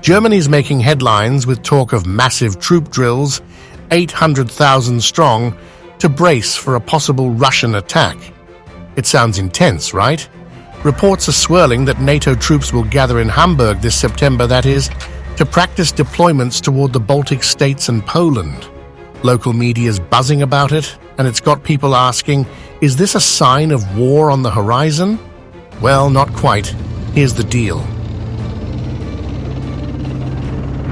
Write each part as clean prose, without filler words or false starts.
Germany's making headlines with talk of massive troop drills, 800,000 strong, to brace for a possible Russian attack. It sounds intense, right? Reports are swirling that NATO troops will gather in Hamburg this September, that is, to practice deployments toward the Baltic states and Poland. Local media's buzzing about it, and it's got people asking, is this a sign of war on the horizon? Well, not quite. Here's the deal.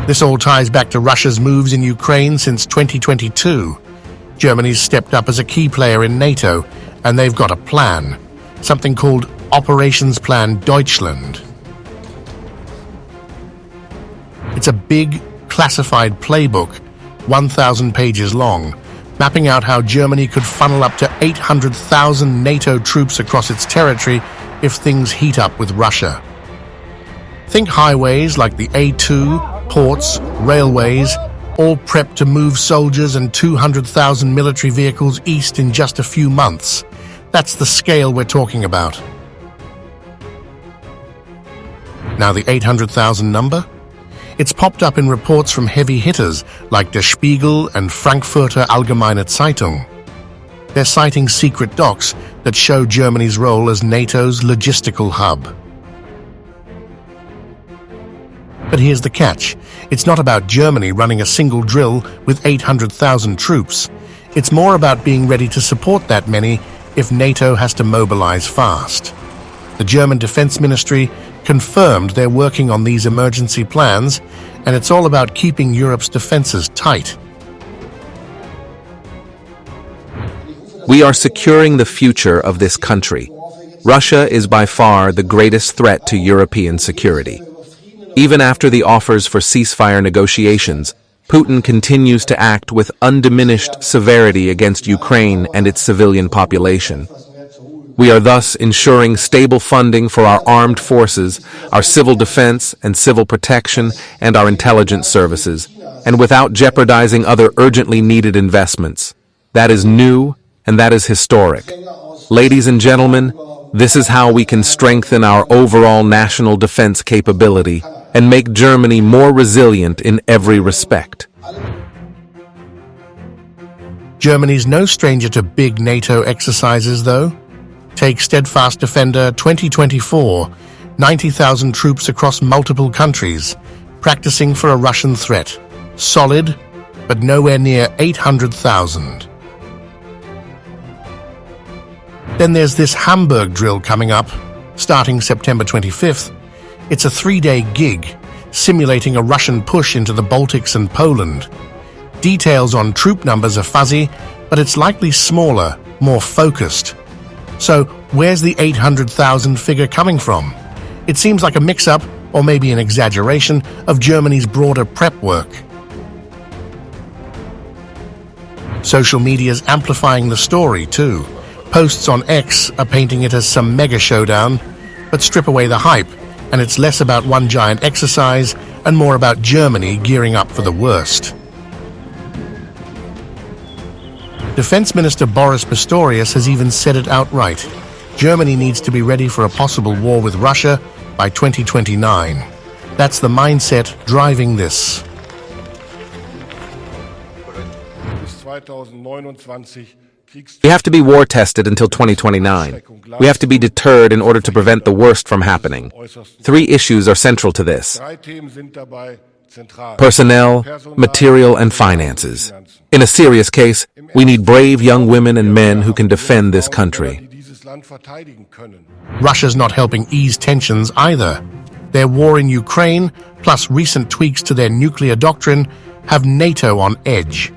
This all ties back to Russia's moves in Ukraine since 2022. Germany's stepped up as a key player in NATO, and they've got a plan, something called Operations Plan Deutschland. It's a big, classified playbook, 1,000 pages long, mapping out how Germany could funnel up to 800,000 NATO troops across its territory if things heat up with Russia. Think highways like the A2, ports, railways, all prepped to move soldiers and 200,000 military vehicles east in just a few months. That's the scale we're talking about. Now the 800,000 number? It's popped up in reports from heavy hitters like Der Spiegel and Frankfurter Allgemeine Zeitung. They're citing secret docs that show Germany's role as NATO's logistical hub. But here's the catch. It's not about Germany running a single drill with 800,000 troops. It's more about being ready to support that many if NATO has to mobilize fast. The German Defense Ministry confirmed they're working on these emergency plans, and it's all about keeping Europe's defenses tight. We are securing the future of this country. Russia is by far the greatest threat to European security. Even after the offers for ceasefire negotiations, Putin continues to act with undiminished severity against Ukraine and its civilian population. We are thus ensuring stable funding for our armed forces, our civil defense and civil protection, and our intelligence services, and without jeopardizing other urgently needed investments. That is new, and that is historic. Ladies and gentlemen, this is how we can strengthen our overall national defense capability and make Germany more resilient in every respect. Germany's no stranger to big NATO exercises, though. Take Steadfast Defender 2024, 90,000 troops across multiple countries, practicing for a Russian threat. Solid, but nowhere near 800,000. Then there's this Hamburg drill coming up, starting September 25th. It's a 3-day gig, simulating a Russian push into the Baltics and Poland. Details on troop numbers are fuzzy, but it's likely smaller, more focused. So, where's the 800,000 figure coming from? It seems like a mix-up, or maybe an exaggeration, of Germany's broader prep work. Social media's amplifying the story, too. Posts on X are painting it as some mega showdown, but strip away the hype, and it's less about one giant exercise and more about Germany gearing up for the worst. Defense Minister Pistorius has even said it outright. Germany needs to be ready for a possible war with Russia by 2029. That's the mindset driving this. We have to be war-tested until 2029. We have to be deterred in order to prevent the worst from happening. 3 issues are central to this: personnel, material, and finances. In a serious case, we need brave young women and men who can defend this country. Russia's not helping ease tensions either. Their war in Ukraine, plus recent tweaks to their nuclear doctrine, have NATO on edge.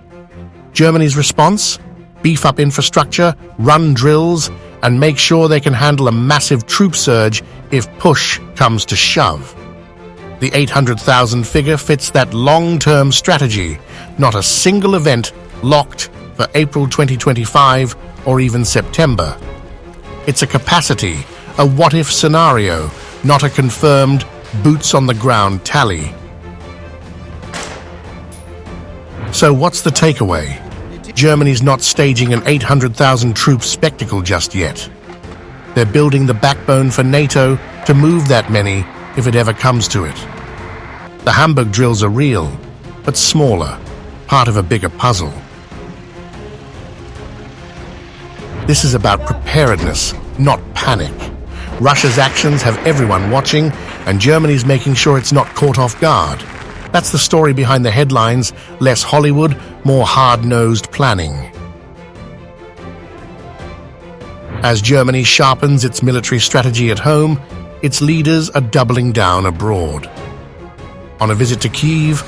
Germany's response? Beef up infrastructure, run drills, and make sure they can handle a massive troop surge if push comes to shove. The 800,000 figure fits that long-term strategy, not a single event locked for April 2025 or even September. It's a capacity, a what-if scenario, not a confirmed boots-on-the-ground tally. So what's the takeaway? Germany's not staging an 800,000 troop spectacle just yet. They're building the backbone for NATO to move that many if it ever comes to it. The Hamburg drills are real, but smaller, part of a bigger puzzle. This is about preparedness, not panic. Russia's actions have everyone watching, and Germany's making sure it's not caught off guard. That's the story behind the headlines: less Hollywood, more hard-nosed planning. As Germany sharpens its military strategy at home, its leaders are doubling down abroad. On a visit to Kyiv,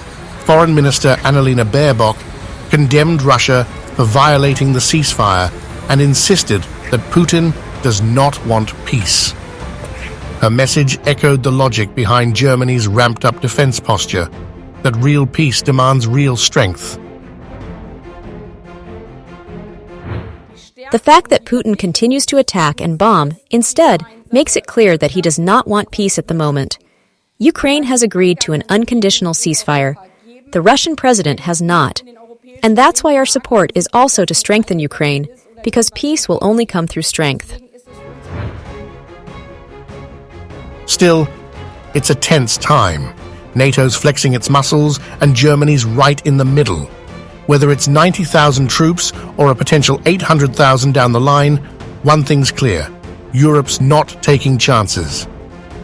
Foreign Minister Annalena Baerbock condemned Russia for violating the ceasefire and insisted that Putin does not want peace. Her message echoed the logic behind Germany's ramped-up defense posture, that real peace demands real strength. The fact that Putin continues to attack and bomb instead makes it clear that he does not want peace at the moment. Ukraine has agreed to an unconditional ceasefire. The Russian president has not. And that's why our support is also to strengthen Ukraine, because peace will only come through strength. Still, it's a tense time. NATO's flexing its muscles, and Germany's right in the middle. Whether it's 90,000 troops or a potential 800,000 down the line, one thing's clear: Europe's not taking chances.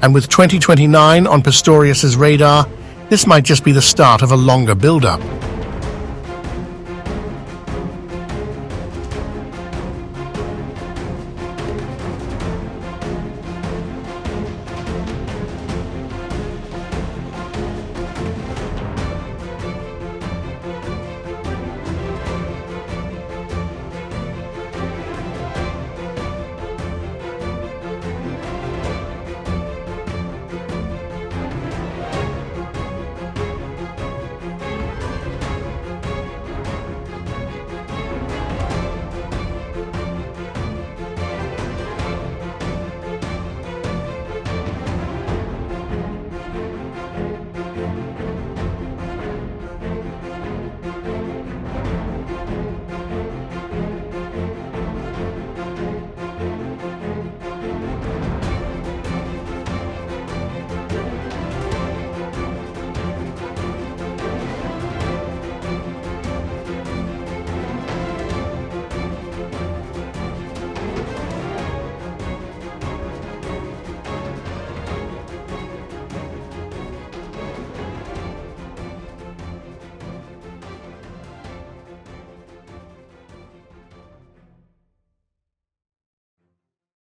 And with 2029 on Pistorius's radar, this might just be the start of a longer build-up.